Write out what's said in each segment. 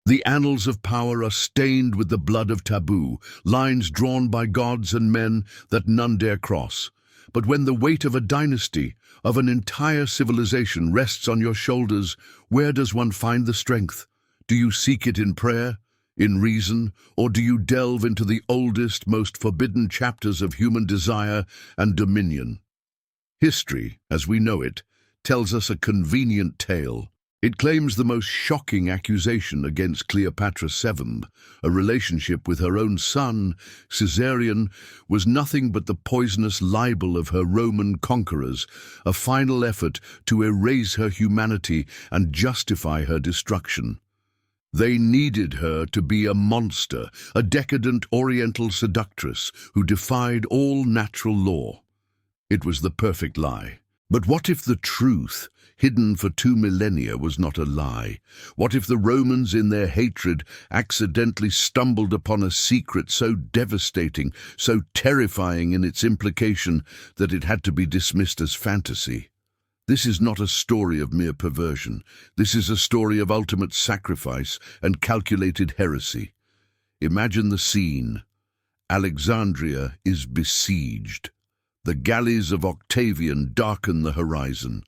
The annals of power are stained with the blood of taboo, lines drawn by gods and men that none dare cross. But when the weight of a dynasty, of an entire civilization rests on your shoulders, where does one find the strength? Do you seek it in prayer, in reason, or do you delve into the oldest, most forbidden chapters of human desire and dominion? History, as we know it, tells us a convenient tale. It claims the most shocking accusation against Cleopatra VII, a relationship with her own son, Caesarion, was nothing but the poisonous libel of her Roman conquerors, a final effort to erase her humanity and justify her destruction. They needed her to be a monster, a decadent oriental seductress who defied all natural law. It was the perfect lie. But what if the truth, hidden for 2 millennia, was not a lie? What if the Romans, in their hatred, accidentally stumbled upon a secret so devastating, so terrifying in its implication, that it had to be dismissed as fantasy? This is not a story of mere perversion. This is a story of ultimate sacrifice and calculated heresy. Imagine the scene. Alexandria is besieged. The galleys of Octavian darken the horizon.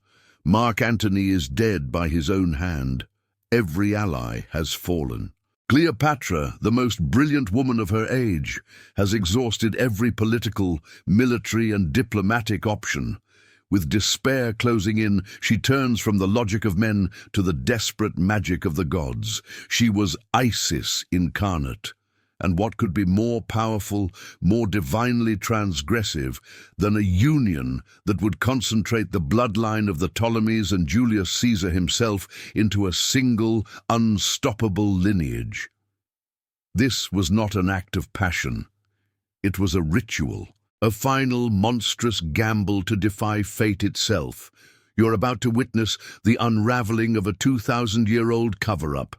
Mark Antony is dead by his own hand. Every ally has fallen. Cleopatra, the most brilliant woman of her age, has exhausted every political, military, and diplomatic option. With despair closing in, she turns from the logic of men to the desperate magic of the gods. She was Isis incarnate. And what could be more powerful, more divinely transgressive than a union that would concentrate the bloodline of the Ptolemies and Julius Caesar himself into a single, unstoppable lineage? This was not an act of passion. It was a ritual, a final, monstrous gamble to defy fate itself. You're about to witness the unraveling of a 2,000-year-old cover-up.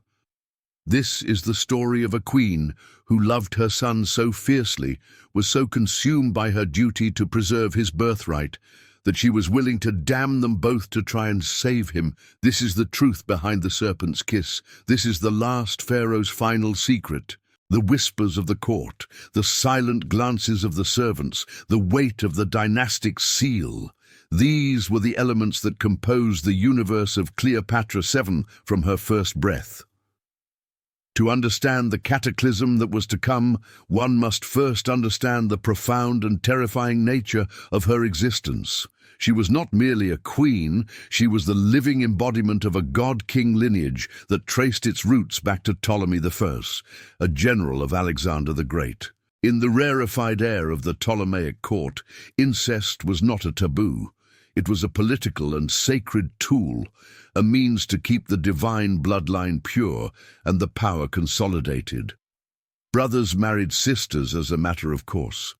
This is the story of a queen who loved her son so fiercely, was so consumed by her duty to preserve his birthright, that she was willing to damn them both to try and save him. This is the truth behind the serpent's kiss. This is the last pharaoh's final secret. The whispers of the court, the silent glances of the servants, the weight of the dynastic seal. These were the elements that composed the universe of Cleopatra VII from her first breath. To understand the cataclysm that was to come, one must first understand the profound and terrifying nature of her existence. She was not merely a queen, she was the living embodiment of a god-king lineage that traced its roots back to Ptolemy I, a general of Alexander the Great. In the rarefied air of the Ptolemaic court, incest was not a taboo. It was a political and sacred tool, a means to keep the divine bloodline pure and the power consolidated. Brothers married sisters as a matter of course.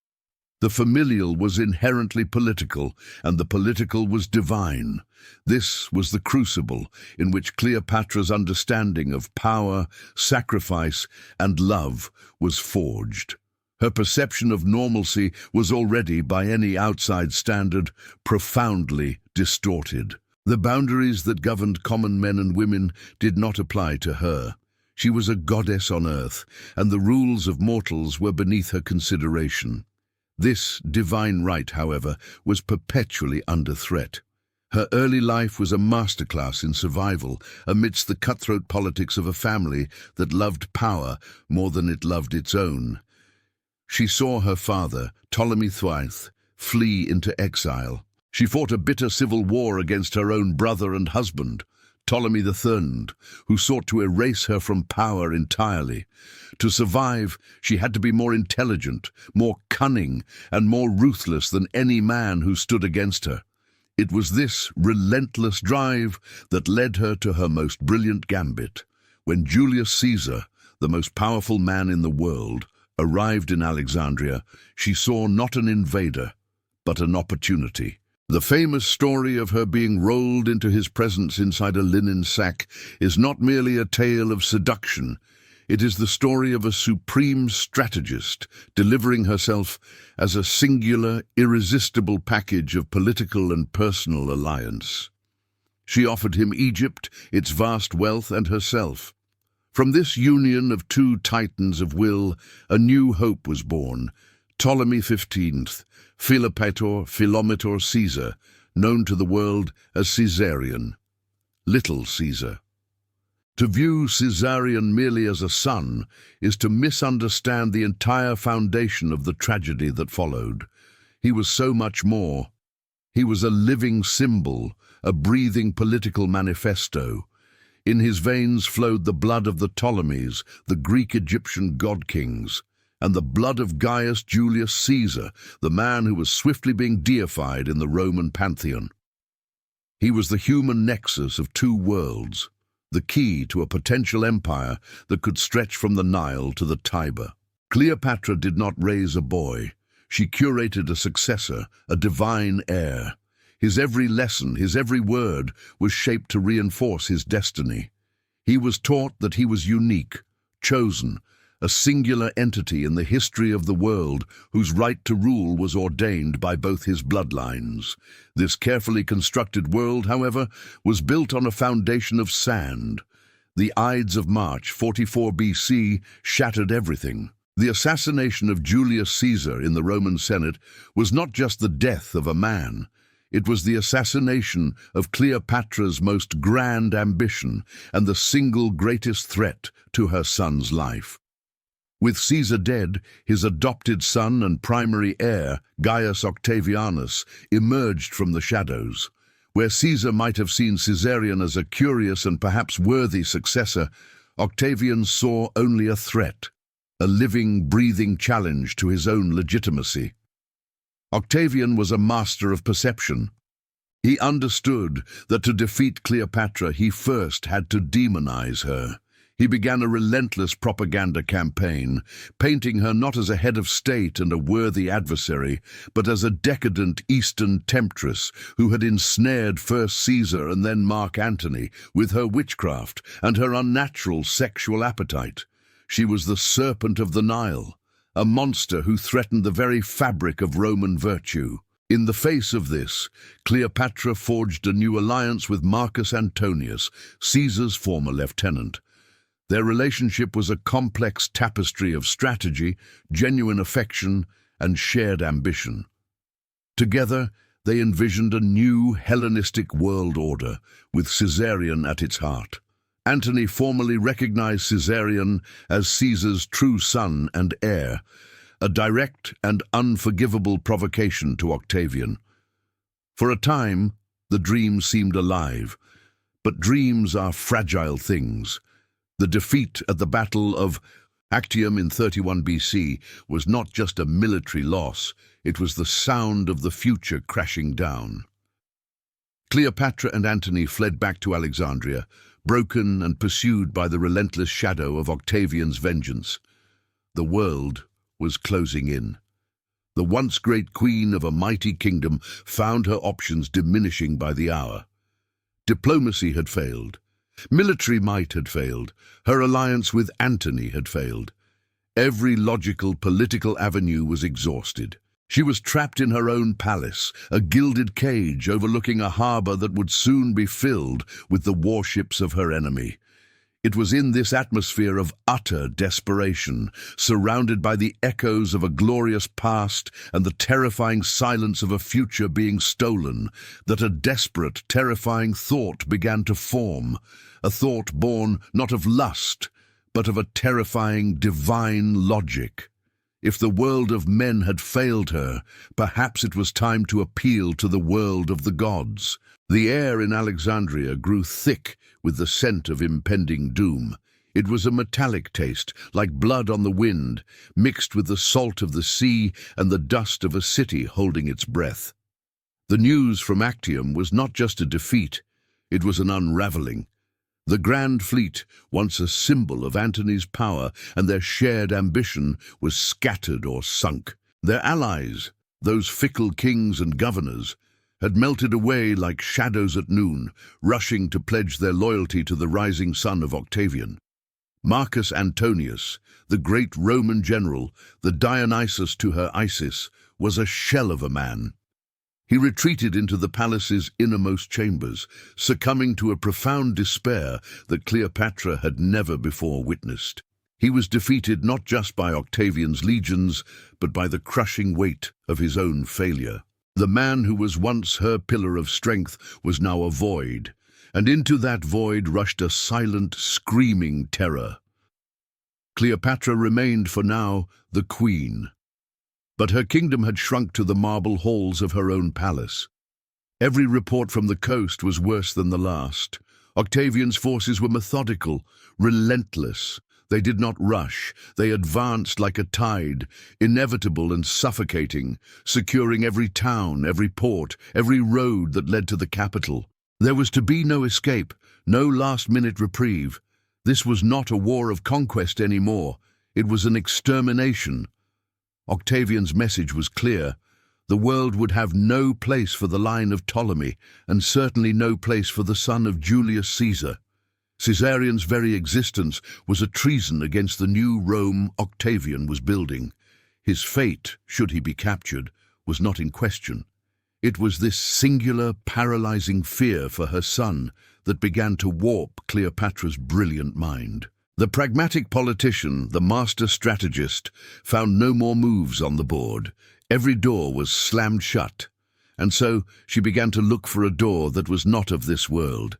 The familial was inherently political, and the political was divine. This was the crucible in which Cleopatra's understanding of power, sacrifice, and love was forged. Her perception of normalcy was already, by any outside standard, profoundly distorted. The boundaries that governed common men and women did not apply to her. She was a goddess on earth, and the rules of mortals were beneath her consideration. This divine right, however, was perpetually under threat. Her early life was a masterclass in survival amidst the cutthroat politics of a family that loved power more than it loved its own. She saw her father, Ptolemy III, flee into exile. She fought a bitter civil war against her own brother and husband, Ptolemy III, who sought to erase her from power entirely. To survive, she had to be more intelligent, more cunning, and more ruthless than any man who stood against her. It was this relentless drive that led her to her most brilliant gambit. When Julius Caesar, the most powerful man in the world, arrived in Alexandria, she saw not an invader, but an opportunity. The famous story of her being rolled into his presence inside a linen sack is not merely a tale of seduction. It is the story of a supreme strategist delivering herself as a singular, irresistible package of political and personal alliance. She offered him Egypt, its vast wealth, and herself. From this union of two titans of will, a new hope was born. Ptolemy XV, Philopator Caesar, known to the world as Caesarion, Little Caesar. To view Caesarion merely as a son is to misunderstand the entire foundation of the tragedy that followed. He was so much more. He was a living symbol, a breathing political manifesto. In his veins flowed the blood of the Ptolemies, the Greek-Egyptian god-kings, and the blood of Gaius Julius Caesar, the man who was swiftly being deified in the Roman pantheon. He was the human nexus of two worlds, the key to a potential empire that could stretch from the Nile to the Tiber. Cleopatra did not raise a boy. She curated a successor, a divine heir. His every lesson, his every word, was shaped to reinforce his destiny. He was taught that he was unique, chosen, a singular entity in the history of the world whose right to rule was ordained by both his bloodlines. This carefully constructed world, however, was built on a foundation of sand. The Ides of March 44 BC shattered everything. The assassination of Julius Caesar in the Roman Senate was not just the death of a man. It was the assassination of Cleopatra's most grand ambition and the single greatest threat to her son's life. With Caesar dead, his adopted son and primary heir, Gaius Octavianus, emerged from the shadows. Where Caesar might have seen Caesarion as a curious and perhaps worthy successor, Octavian saw only a threat, a living, breathing challenge to his own legitimacy. Octavian was a master of perception. He understood that to defeat Cleopatra, he first had to demonize her. He began a relentless propaganda campaign, painting her not as a head of state and a worthy adversary, but as a decadent Eastern temptress who had ensnared first Caesar and then Mark Antony with her witchcraft and her unnatural sexual appetite. She was the serpent of the Nile, a monster who threatened the very fabric of Roman virtue. In the face of this, Cleopatra forged a new alliance with Marcus Antonius, Caesar's former lieutenant. Their relationship was a complex tapestry of strategy, genuine affection, and shared ambition. Together, they envisioned a new Hellenistic world order, with Caesarion at its heart. Antony formally recognized Caesarion as Caesar's true son and heir, a direct and unforgivable provocation to Octavian. For a time, the dream seemed alive, but dreams are fragile things. The defeat at the Battle of Actium in 31 BC was not just a military loss, it was the sound of the future crashing down. Cleopatra and Antony fled back to Alexandria, broken and pursued by the relentless shadow of Octavian's vengeance. The world was closing in. The once great queen of a mighty kingdom found her options diminishing by the hour. Diplomacy had failed. Military might had failed. Her alliance with Antony had failed. Every logical political avenue was exhausted. She was trapped in her own palace, a gilded cage overlooking a harbor that would soon be filled with the warships of her enemy. It was in this atmosphere of utter desperation, surrounded by the echoes of a glorious past and the terrifying silence of a future being stolen, that a desperate, terrifying thought began to form, a thought born not of lust, but of a terrifying divine logic. If the world of men had failed her, perhaps it was time to appeal to the world of the gods. The air in Alexandria grew thick with the scent of impending doom. It was a metallic taste, like blood on the wind, mixed with the salt of the sea and the dust of a city holding its breath. The news from Actium was not just a defeat, it was an unraveling. The Grand Fleet, once a symbol of Antony's power and their shared ambition, was scattered or sunk. Their allies, those fickle kings and governors, had melted away like shadows at noon, rushing to pledge their loyalty to the rising son of Octavian. Marcus Antonius, the great Roman general, the Dionysus to her Isis, was a shell of a man. He retreated into the palace's innermost chambers, succumbing to a profound despair that Cleopatra had never before witnessed. He was defeated not just by Octavian's legions, but by the crushing weight of his own failure. The man who was once her pillar of strength was now a void, and into that void rushed a silent, screaming terror. Cleopatra remained for now the queen, but her kingdom had shrunk to the marble halls of her own palace. Every report from the coast was worse than the last. Octavian's forces were methodical, relentless. They did not rush. They advanced like a tide, inevitable and suffocating, securing every town, every port, every road that led to the capital. There was to be no escape, no last-minute reprieve. This was not a war of conquest anymore. It was an extermination. Octavian's message was clear. The world would have no place for the line of Ptolemy, and certainly no place for the son of Julius Caesar. Caesarion's very existence was a treason against the new Rome Octavian was building. His fate, should he be captured, was not in question. It was this singular, paralyzing fear for her son that began to warp Cleopatra's brilliant mind. The pragmatic politician, the master strategist, found no more moves on the board. Every door was slammed shut, and so she began to look for a door that was not of this world.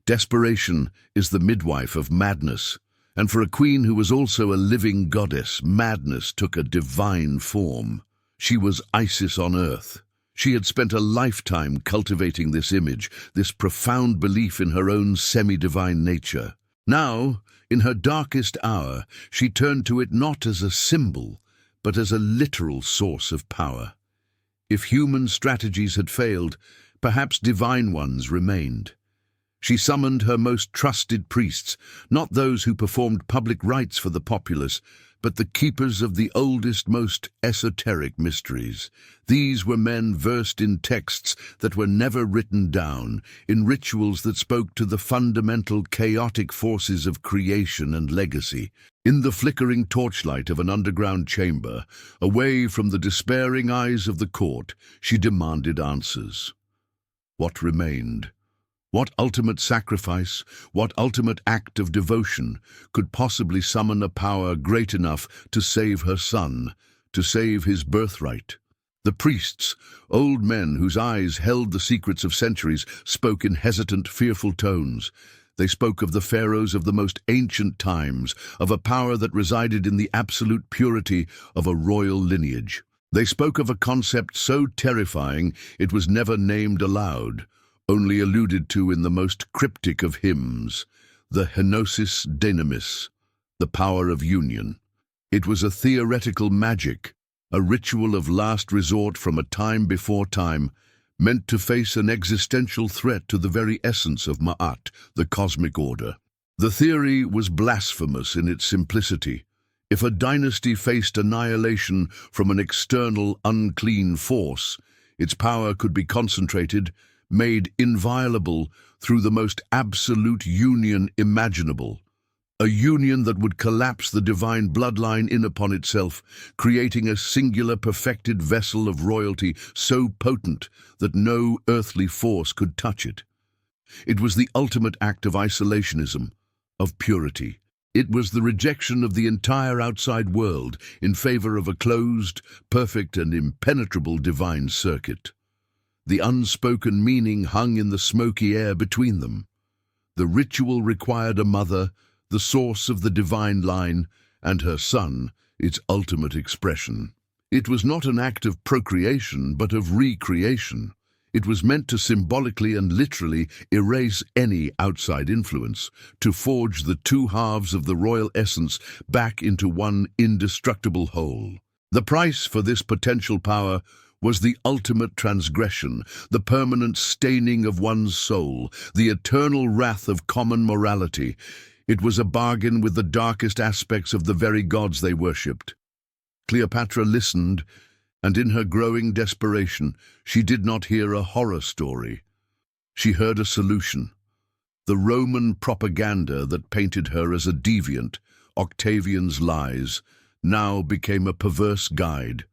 Desperation is the midwife of madness, and for a queen who was also a living goddess, madness took a divine form. She was Isis on earth. She had spent a lifetime cultivating this image, this profound belief in her own semi-divine nature. Now, in her darkest hour, she turned to it not as a symbol, but as a literal source of power. If human strategies had failed, perhaps divine ones remained. She summoned her most trusted priests, not those who performed public rites for the populace, but the keepers of the oldest, most esoteric mysteries. These were men versed in texts that were never written down, in rituals that spoke to the fundamental chaotic forces of creation and legacy. In the flickering torchlight of an underground chamber, away from the despairing eyes of the court, she demanded answers. What remained? What ultimate sacrifice, what ultimate act of devotion could possibly summon a power great enough to save her son, to save his birthright? The priests, old men whose eyes held the secrets of centuries, spoke in hesitant, fearful tones. They spoke of the pharaohs of the most ancient times, of a power that resided in the absolute purity of a royal lineage. They spoke of a concept so terrifying it was never named aloud, only alluded to in the most cryptic of hymns, the Henosis Dynamis, the power of union. It was a theoretical magic, a ritual of last resort from a time before time, meant to face an existential threat to the very essence of Ma'at, the cosmic order. The theory was blasphemous in its simplicity. If a dynasty faced annihilation from an external, unclean force, its power could be concentrated, made inviolable through the most absolute union imaginable, a union that would collapse the divine bloodline in upon itself, creating a singular perfected vessel of royalty so potent that no earthly force could touch it. It was the ultimate act of isolationism, of purity. It was the rejection of the entire outside world in favor of a closed, perfect and impenetrable divine circuit. The unspoken meaning hung in the smoky air between them. The ritual required a mother, the source of the divine line, and her son, its ultimate expression. It was not an act of procreation, but of recreation. It was meant to symbolically and literally erase any outside influence, to forge the two halves of the royal essence back into one indestructible whole. The price for this potential power was the ultimate transgression, the permanent staining of one's soul, the eternal wrath of common morality. It was a bargain with the darkest aspects of the very gods they worshipped. Cleopatra listened, and in her growing desperation, she did not hear a horror story. She heard a solution. The Roman propaganda that painted her as a deviant, Octavian's lies, now became a perverse guide.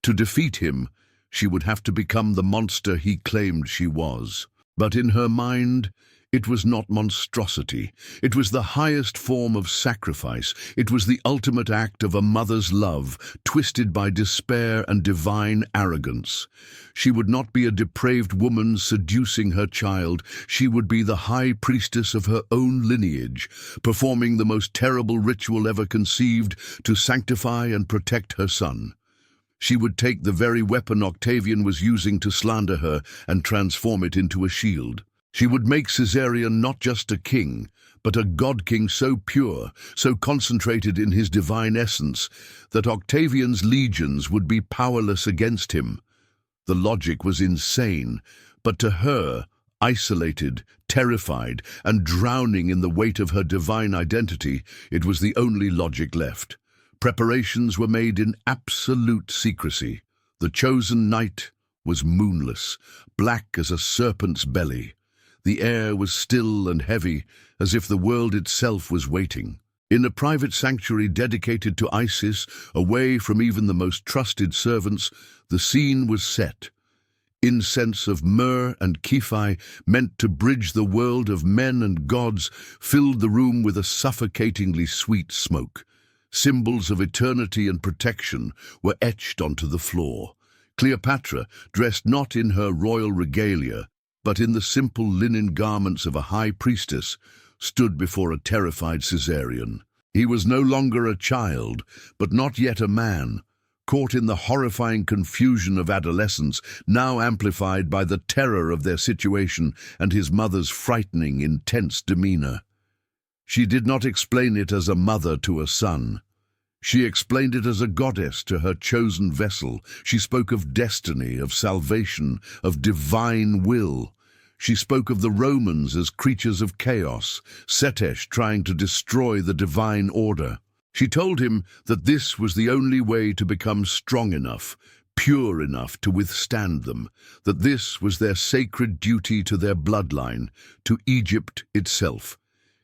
To defeat him, She would have to become the monster he claimed she was. But in her mind, it was not monstrosity. It was the highest form of sacrifice. It was the ultimate act of a mother's love, twisted by despair and divine arrogance. She would not be a depraved woman seducing her child. She would be the high priestess of her own lineage, performing the most terrible ritual ever conceived to sanctify and protect her son. She would take the very weapon Octavian was using to slander her and transform it into a shield. She would make Caesarion not just a king, but a god-king so pure, so concentrated in his divine essence, that Octavian's legions would be powerless against him. The logic was insane, but to her, isolated, terrified, and drowning in the weight of her divine identity, it was the only logic left. Preparations were made in absolute secrecy. The chosen night was moonless, black as a serpent's belly. The air was still and heavy, as if the world itself was waiting. In a private sanctuary dedicated to Isis, away from even the most trusted servants, the scene was set. Incense of myrrh and kiphi, meant to bridge the world of men and gods, filled the room with a suffocatingly sweet smoke. Symbols of eternity and protection were etched onto the floor. Cleopatra, dressed not in her royal regalia, but in the simple linen garments of a high priestess, stood before a terrified Caesarion. He was no longer a child, but not yet a man, caught in the horrifying confusion of adolescence, now amplified by the terror of their situation and his mother's frightening, intense demeanor. She did not explain it as a mother to a son. She explained it as a goddess to her chosen vessel. She spoke of destiny, of salvation, of divine will. She spoke of the Romans as creatures of chaos, Setesh trying to destroy the divine order. She told him that this was the only way to become strong enough, pure enough to withstand them, that this was their sacred duty to their bloodline, to Egypt itself.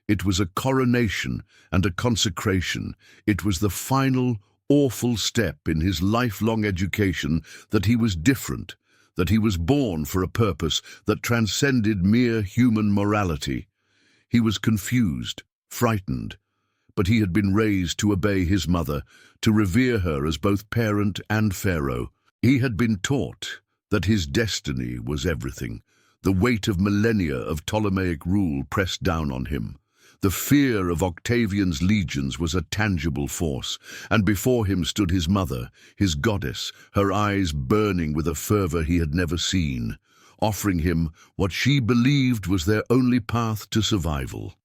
It was a coronation and a consecration. It was the final, awful step in his lifelong education that he was different, that he was born for a purpose that transcended mere human morality. He was confused, frightened, but he had been raised to obey his mother, to revere her as both parent and pharaoh. He had been taught that his destiny was everything. The weight of millennia of Ptolemaic rule pressed down on him. The fear of Octavian's legions was a tangible force, and before him stood his mother, his goddess, her eyes burning with a fervor he had never seen, offering him what she believed was their only path to survival.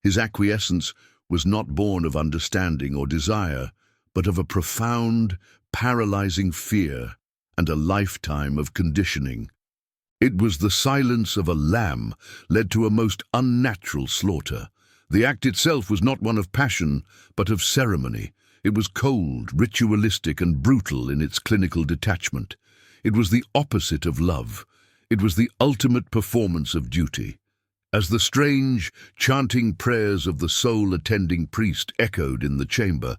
His acquiescence was not born of understanding or desire, but of a profound, paralyzing fear and a lifetime of conditioning. It was the silence of a lamb led to a most unnatural slaughter. The act itself was not one of passion, but of ceremony. It was cold, ritualistic, and brutal in its clinical detachment. It was the opposite of love. It was the ultimate performance of duty. As the strange, chanting prayers of the soul-attending priest echoed in the chamber,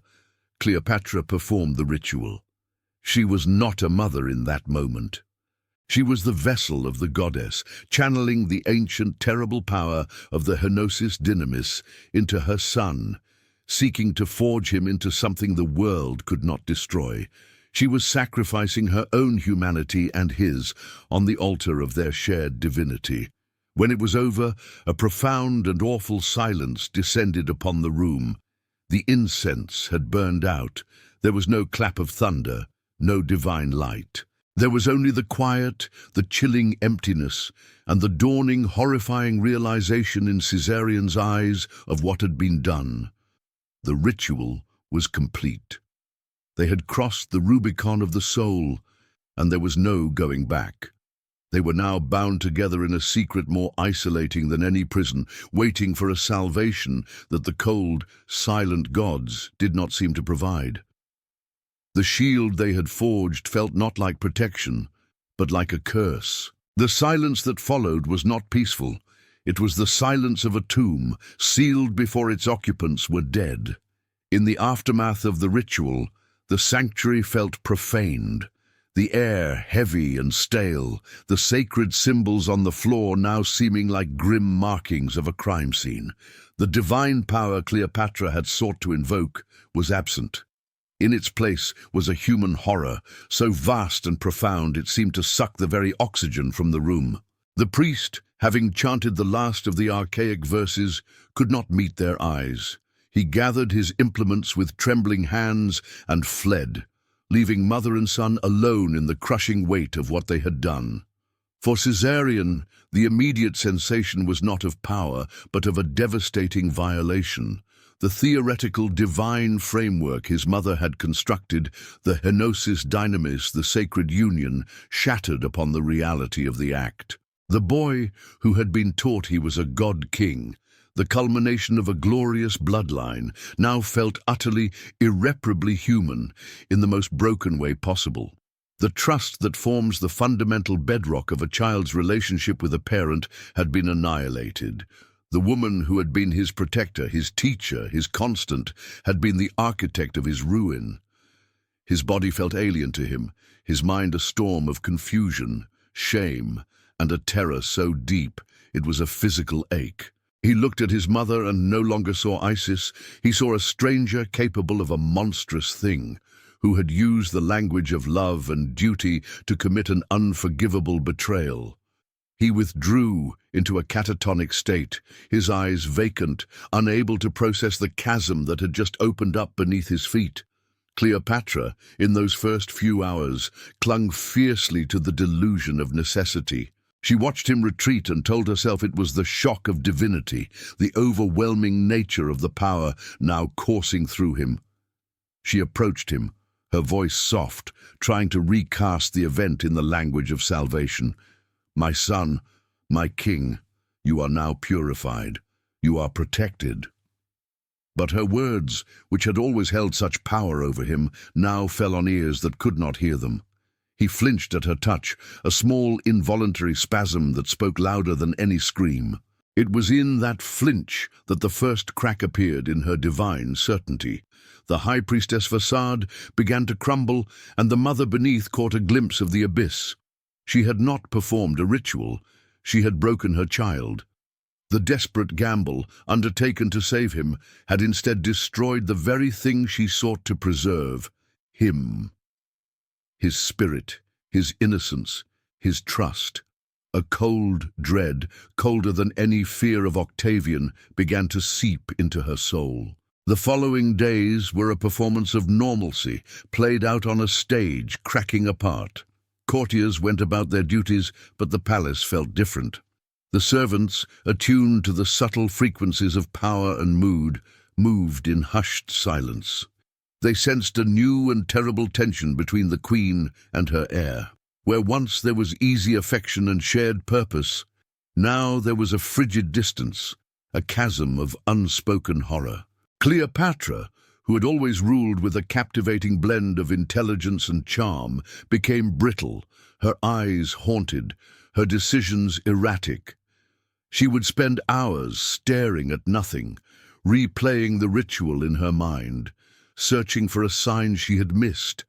Cleopatra performed the ritual. She was not a mother in that moment. She was the vessel of the goddess, channeling the ancient, terrible power of the Henosis Dynamis into her son, seeking to forge him into something the world could not destroy. She was sacrificing her own humanity and his on the altar of their shared divinity. When it was over, a profound and awful silence descended upon the room. The incense had burned out. There was no clap of thunder, no divine light. There was only the quiet, the chilling emptiness, and the dawning, horrifying realization in Caesarion's eyes of what had been done. The ritual was complete. They had crossed the Rubicon of the soul, and there was no going back. They were now bound together in a secret more isolating than any prison, waiting for a salvation that the cold, silent gods did not seem to provide. The shield they had forged felt not like protection, but like a curse. The silence that followed was not peaceful. It was the silence of a tomb, sealed before its occupants were dead. In the aftermath of the ritual, the sanctuary felt profaned. the air heavy and stale, the sacred symbols on the floor now seeming like grim markings of a crime scene. The divine power Cleopatra had sought to invoke was absent. In its place was a human horror, so vast and profound it seemed to suck the very oxygen from the room. The priest, having chanted the last of the archaic verses, could not meet their eyes. He gathered his implements with trembling hands and fled, leaving mother and son alone in the crushing weight of what they had done. For Caesarion, the immediate sensation was not of power, but of a devastating violation. The theoretical divine framework his mother had constructed, the henosis dynamis, the sacred union, shattered upon the reality of the act. The boy, who had been taught he was a god-king, the culmination of a glorious bloodline, now felt utterly, irreparably human in the most broken way possible. The trust that forms the fundamental bedrock of a child's relationship with a parent had been annihilated. The woman who had been his protector, his teacher, his constant, had been the architect of his ruin. His body felt alien to him, his mind a storm of confusion, shame, and a terror so deep it was a physical ache. He looked at his mother and no longer saw Isis. He saw a stranger capable of a monstrous thing, who had used the language of love and duty to commit an unforgivable betrayal. He withdrew into a catatonic state, his eyes vacant, unable to process the chasm that had just opened up beneath his feet. Cleopatra, in those first few hours, clung fiercely to the delusion of necessity. She watched him retreat and told herself it was the shock of divinity, the overwhelming nature of the power now coursing through him. She approached him, her voice soft, trying to recast the event in the language of salvation. "My son, my king, you are now purified. You are protected." But her words, which had always held such power over him, now fell on ears that could not hear them. He flinched at her touch, a small involuntary spasm that spoke louder than any scream. It was in that flinch that the first crack appeared in her divine certainty. The high priestess facade began to crumble, and the mother beneath caught a glimpse of the abyss. She had not performed a ritual. She had broken her child. The desperate gamble, undertaken to save him, had instead destroyed the very thing she sought to preserve, him. His spirit, his innocence, his trust. A cold dread, colder than any fear of Octavian, began to seep into her soul. The following days were a performance of normalcy, played out on a stage, cracking apart. Courtiers went about their duties, but the palace felt different. The servants, attuned to the subtle frequencies of power and mood, moved in hushed silence. They sensed a new and terrible tension between the queen and her heir. Where once there was easy affection and shared purpose, now there was a frigid distance, a chasm of unspoken horror. Cleopatra, who had always ruled with a captivating blend of intelligence and charm, became brittle, her eyes haunted, her decisions erratic. She would spend hours staring at nothing, replaying the ritual in her mind, searching for a sign she had missed,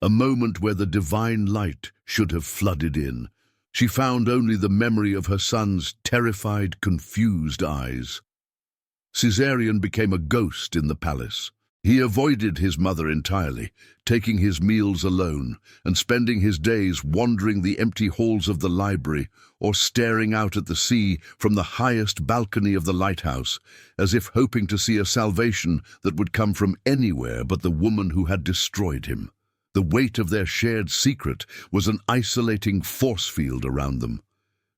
a moment where the divine light should have flooded in. She found only the memory of her son's terrified, confused eyes. Caesarion became a ghost in the palace. He avoided his mother entirely, taking his meals alone and spending his days wandering the empty halls of the library or staring out at the sea from the highest balcony of the lighthouse, as if hoping to see a salvation that would come from anywhere but the woman who had destroyed him. The weight of their shared secret was an isolating force field around them.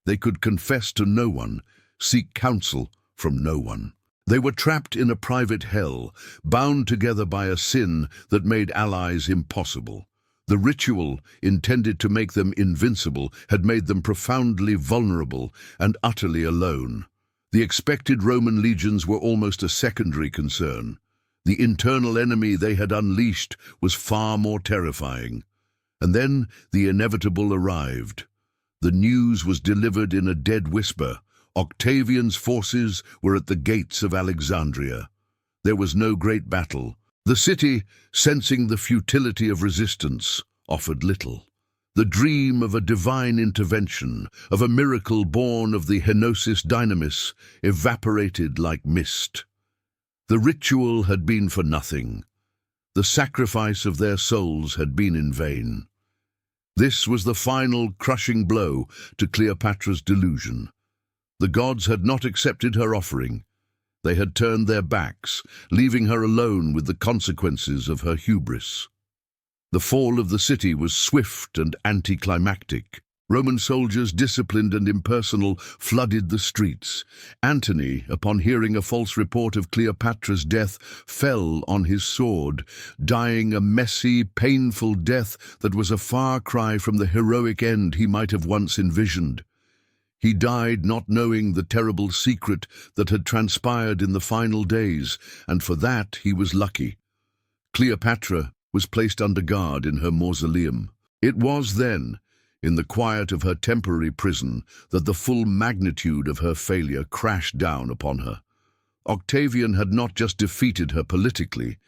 They could confess to no one, seek counsel from no one. They were trapped in a private hell, bound together by a sin that made allies impossible. The ritual, intended to make them invincible, had made them profoundly vulnerable and utterly alone. The expected Roman legions were almost a secondary concern. The internal enemy they had unleashed was far more terrifying. And then the inevitable arrived. The news was delivered in a dead whisper. Octavian's forces were at the gates of Alexandria. There was no great battle. The city, sensing the futility of resistance, offered little. The dream of a divine intervention, of a miracle born of the Henosis dynamis, evaporated like mist. The ritual had been for nothing. The sacrifice of their souls had been in vain. This was the final crushing blow to Cleopatra's delusion. The gods had not accepted her offering. They had turned their backs, leaving her alone with the consequences of her hubris. The fall of the city was swift and anticlimactic. Roman soldiers, disciplined and impersonal, flooded the streets. Antony, upon hearing a false report of Cleopatra's death, fell on his sword, dying a messy, painful death that was a far cry from the heroic end he might have once envisioned. He died not knowing the terrible secret that had transpired in the final days, and for that he was lucky. Cleopatra was placed under guard in her mausoleum. It was then, in the quiet of her temporary prison, that the full magnitude of her failure crashed down upon her. Octavian had not just defeated her politically,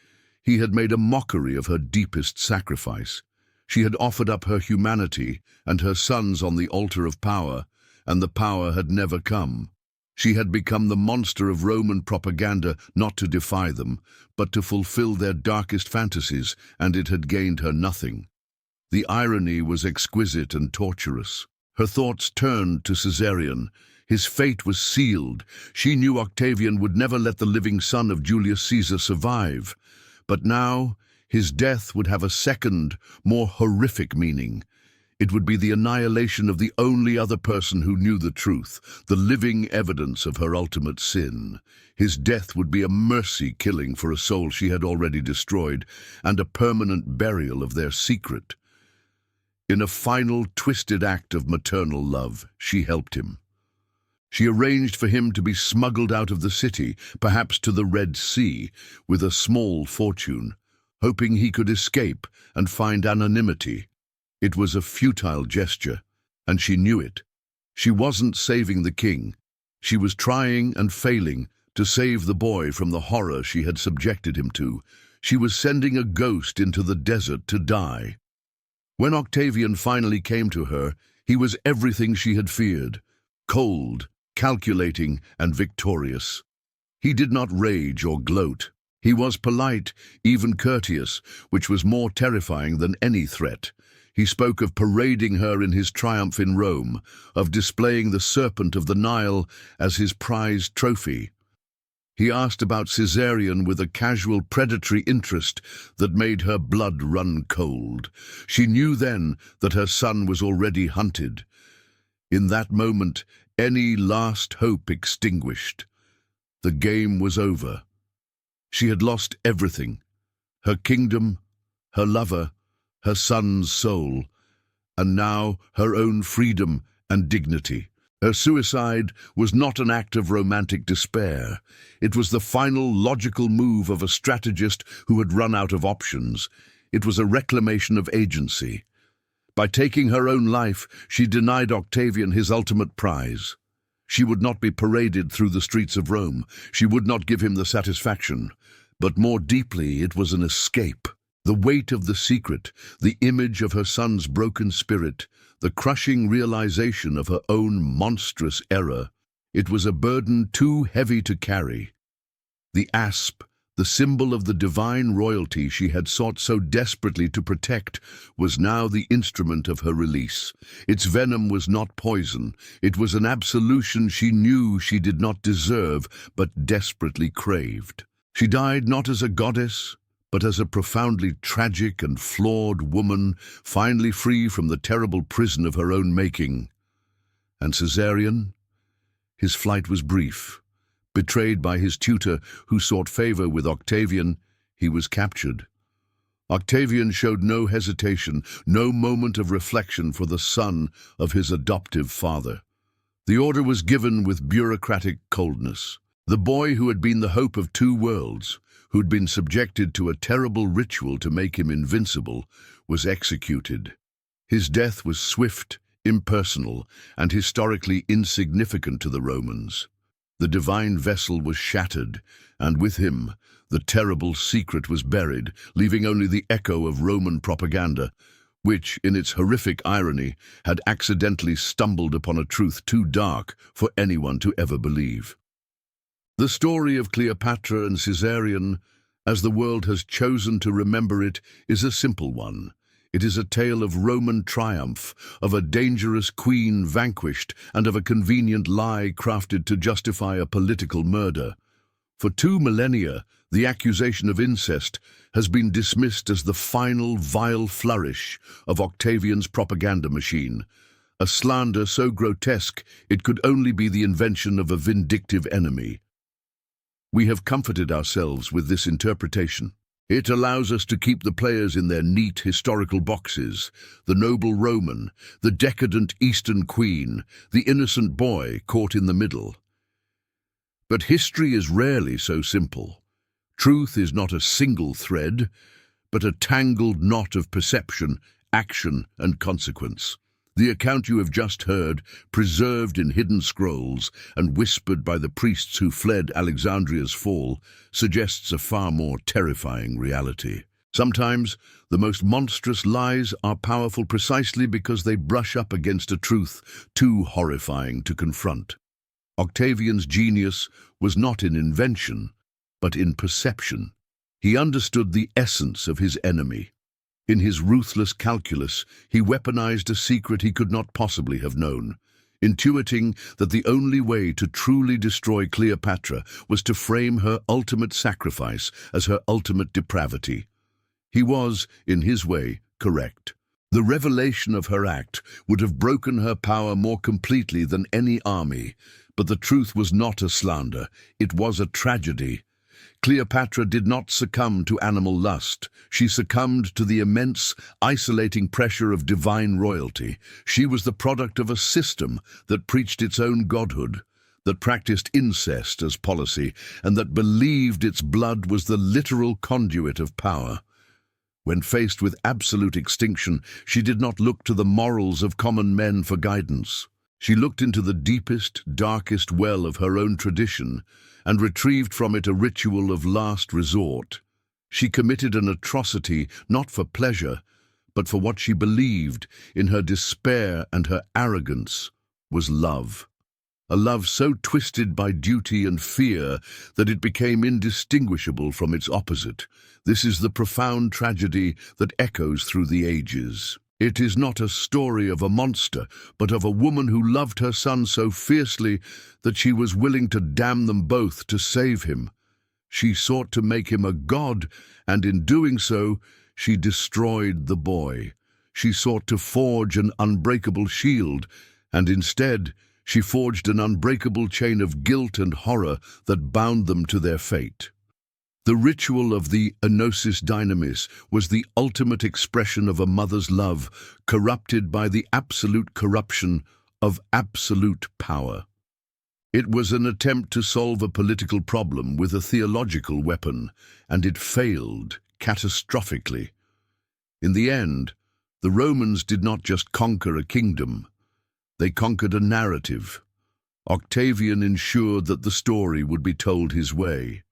he had made a mockery of her deepest sacrifice. She had offered up her humanity and her sons on the altar of power, and the power had never come. She had become the monster of Roman propaganda, not to defy them, but to fulfill their darkest fantasies, and it had gained her nothing. The irony was exquisite and torturous. Her thoughts turned to Caesarion. His fate was sealed. She knew Octavian would never let the living son of Julius Caesar survive. But now, his death would have a second, more horrific meaning. It would be the annihilation of the only other person who knew the truth, the living evidence of her ultimate sin. His death would be a mercy killing for a soul she had already destroyed, and a permanent burial of their secret. In a final, twisted act of maternal love, she helped him. She arranged for him to be smuggled out of the city, perhaps to the Red Sea, with a small fortune, hoping he could escape and find anonymity. It was a futile gesture, and she knew it. She wasn't saving the king. She was trying and failing to save the boy from the horror she had subjected him to. She was sending a ghost into the desert to die. When Octavian finally came to her, he was everything she had feared: cold, calculating, and victorious. He did not rage or gloat. He was polite, even courteous, which was more terrifying than any threat. He spoke of parading her in his triumph in Rome, of displaying the serpent of the Nile as his prized trophy. He asked about Caesarion with a casual predatory interest that made her blood run cold. She knew then that her son was already hunted. In that moment, any last hope extinguished. The game was over. She had lost everything: her kingdom, her lover, her son's soul, and now her own freedom and dignity. Her suicide was not an act of romantic despair. It was the final logical move of a strategist who had run out of options. It was a reclamation of agency. By taking her own life, she denied Octavian his ultimate prize. She would not be paraded through the streets of Rome. She would not give him the satisfaction. But more deeply, it was an escape. The weight of the secret, the image of her son's broken spirit, the crushing realization of her own monstrous error. It was a burden too heavy to carry. The asp, the symbol of the divine royalty she had sought so desperately to protect, was now the instrument of her release. Its venom was not poison. It was an absolution she knew she did not deserve, but desperately craved. She died not as a goddess, but as a profoundly tragic and flawed woman, finally free from the terrible prison of her own making. And Caesarion? His flight was brief. Betrayed by his tutor, who sought favor with Octavian, he was captured. Octavian showed no hesitation, no moment of reflection for the son of his adoptive father. The order was given with bureaucratic coldness. The boy who had been the hope of two worlds, who'd been subjected to a terrible ritual to make him invincible, was executed. His death was swift, impersonal, and historically insignificant to the Romans. The divine vessel was shattered, and with him, the terrible secret was buried, leaving only the echo of Roman propaganda. which, in its horrific irony, had accidentally stumbled upon a truth too dark for anyone to ever believe. The story of Cleopatra and Caesarion, as the world has chosen to remember it, is a simple one. It is a tale of Roman triumph, of a dangerous queen vanquished, and of a convenient lie crafted to justify a political murder. For 2 millennia, the accusation of incest has been dismissed as the final vile flourish of Octavian's propaganda machine, a slander so grotesque it could only be the invention of a vindictive enemy. We have comforted ourselves with this interpretation. It allows us to keep the players in their neat historical boxes: the noble Roman, the decadent Eastern queen, the innocent boy caught in the middle. But history is rarely so simple. Truth is not a single thread, but a tangled knot of perception, action, and consequence. The account you have just heard, preserved in hidden scrolls and whispered by the priests who fled Alexandria's fall, suggests a far more terrifying reality. Sometimes, the most monstrous lies are powerful precisely because they brush up against a truth too horrifying to confront. Octavian's genius was not in invention, but in perception. He understood the essence of his enemy. In his ruthless calculus, he weaponized a secret he could not possibly have known, intuiting that the only way to truly destroy Cleopatra was to frame her ultimate sacrifice as her ultimate depravity. He was, in his way, correct. The revelation of her act would have broken her power more completely than any army, but the truth was not a slander, it was a tragedy. Cleopatra did not succumb to animal lust. She succumbed to the immense, isolating pressure of divine royalty. She was the product of a system that preached its own godhood, that practiced incest as policy, and that believed its blood was the literal conduit of power. When faced with absolute extinction, she did not look to the morals of common men for guidance. She looked into the deepest, darkest well of her own tradition, and retrieved from it a ritual of last resort. She committed an atrocity not for pleasure, but for what she believed, in her despair and her arrogance, was love. A love so twisted by duty and fear that it became indistinguishable from its opposite. This is the profound tragedy that echoes through the ages. It is not a story of a monster, but of a woman who loved her son so fiercely that she was willing to damn them both to save him. She sought to make him a god, and in doing so, she destroyed the boy. She sought to forge an unbreakable shield, and instead, she forged an unbreakable chain of guilt and horror that bound them to their fate. The ritual of the Enosis Dynamis was the ultimate expression of a mother's love, corrupted by the absolute corruption of absolute power. It was an attempt to solve a political problem with a theological weapon, and it failed catastrophically. In the end, the Romans did not just conquer a kingdom, they conquered a narrative. Octavian ensured that the story would be told his way.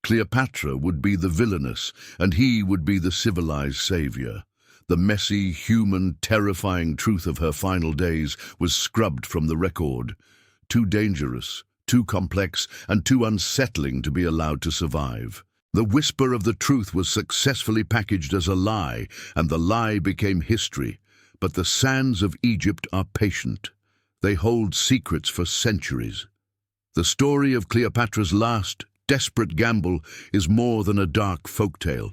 Cleopatra would be the villainess, and he would be the civilized savior. The messy, human, terrifying truth of her final days was scrubbed from the record. Too dangerous, too complex, and too unsettling to be allowed to survive. The whisper of the truth was successfully packaged as a lie, and the lie became history. But the sands of Egypt are patient. They hold secrets for centuries. The story of Cleopatra's last, desperate gamble is more than a dark folktale.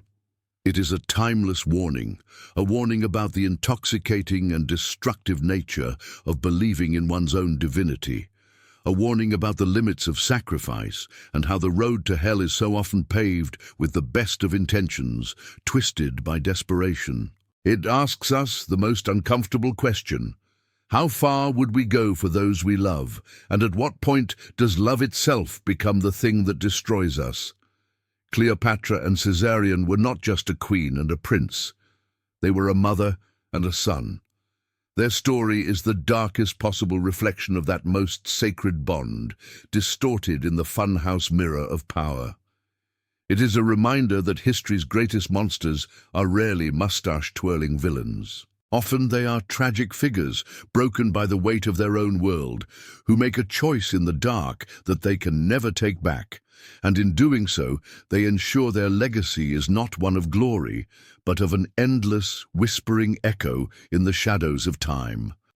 It is a timeless warning, a warning about the intoxicating and destructive nature of believing in one's own divinity, a warning about the limits of sacrifice and how the road to hell is so often paved with the best of intentions, twisted by desperation. It asks us the most uncomfortable question: how far would we go for those we love, and at what point does love itself become the thing that destroys us? Cleopatra and Caesarion were not just a queen and a prince. They were a mother and a son. Their story is the darkest possible reflection of that most sacred bond, distorted in the funhouse mirror of power. It is a reminder that history's greatest monsters are rarely mustache-twirling villains. Often they are tragic figures, broken by the weight of their own world, who make a choice in the dark that they can never take back. And in doing so, they ensure their legacy is not one of glory, but of an endless, whispering echo in the shadows of time.